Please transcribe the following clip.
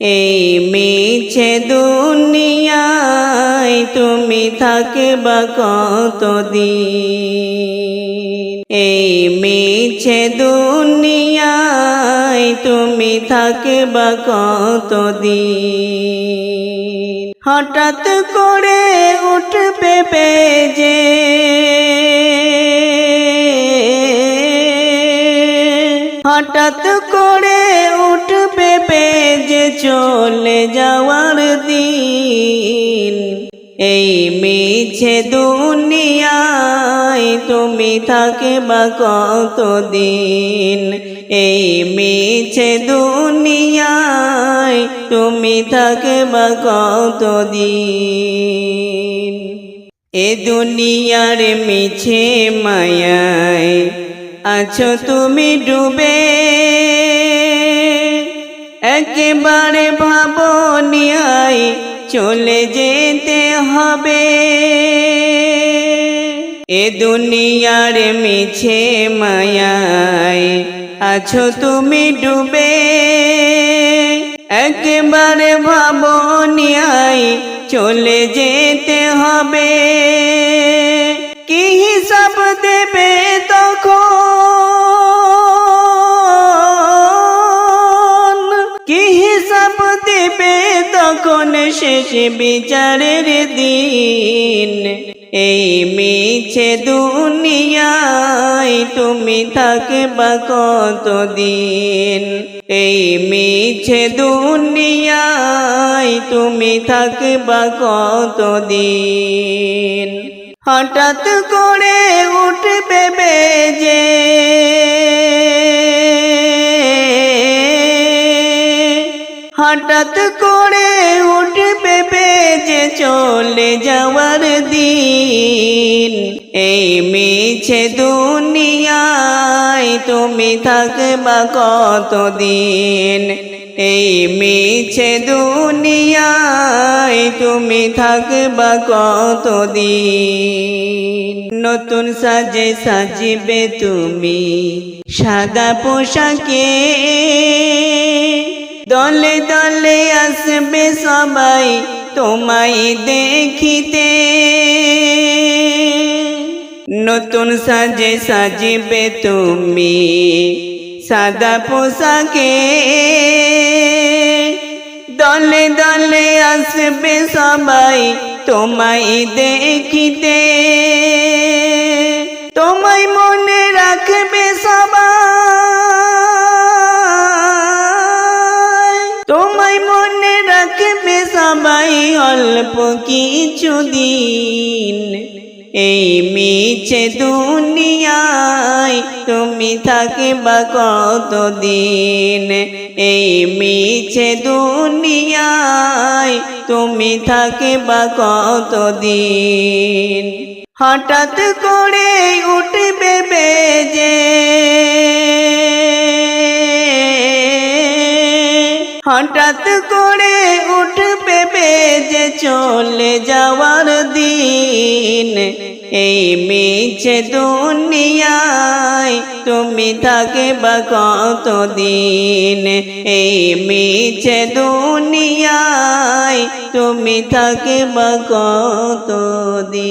এই মিছে দুনিয়ায় তুমি থাকবা কতদিন। এই মিছে দুনিয়ায় তুমি থাকবা কতদিন। হঠাৎ করে উঠবে বেজে হঠাৎ করে উঠবে বেজে চলে যাওয়ার দিন। এই মিছে দুনিয়ায় তুমি থাকবা কতদিন। এই মিছে দুনিয়ায় তুমি থাকবা কতদিন। এ দুনিয়ার মিছে মায়ায় আছো তুমি ডুবে, একেবারে ভাবনি আই চলে যেতে হবে। এ দুনিয়ার মিছে মায়ায় আছো তুমি ডুবে, একেবারে ভাবনি আই চলে যেতে হবে। কি হিসাব দেবে তখন, কি হিসাব দেবে তখন শেষ বিচারের দিন। এই মিছে দুনিয়ায় তুমি থাকবা কতদিন। এই মিছে দুনিয়ায় তুমি থাকবা কতদিন। হঠাৎ করে উঠবে বেজে হঠাৎ করে উঠবে বেজে চলে যাওয়ার দিন। এই মিছে দুনিয়ায় তুমি থাকবা কতদিন। এই মিছে দুনিয়ায় তুমি থাকবা কতদিন। নতুন সাজে সাজিবে তুমি সাদা পোশাকে, দলে দলে আসবে সবাই তোমায় দেখিতে। নতুন সাজে সাজিবে তুমি সাদা পোশাকে, দলে দলে আসবে সবাই তোমায় দেখিতে। তোমায় মনে রাখবে সবাই, তোমায় মনে রাখবে সবাই অল্প কিছু দিন। এই মিছে দুনিয়ায় তুমি থাকবা কতদিন। এই মিছে দুনিয়ায় তুমি থাকবা কতদিন। হঠাৎ করে উঠবে বেজে হঠাৎ করে উঠবে বেজে চলে যাওয়ার দিন। এই মিছে দুনিয়ায় তুমি থাকবা কতদিন। এই মিছে দুনিয়ায় তুমি থাকবা কতদিন।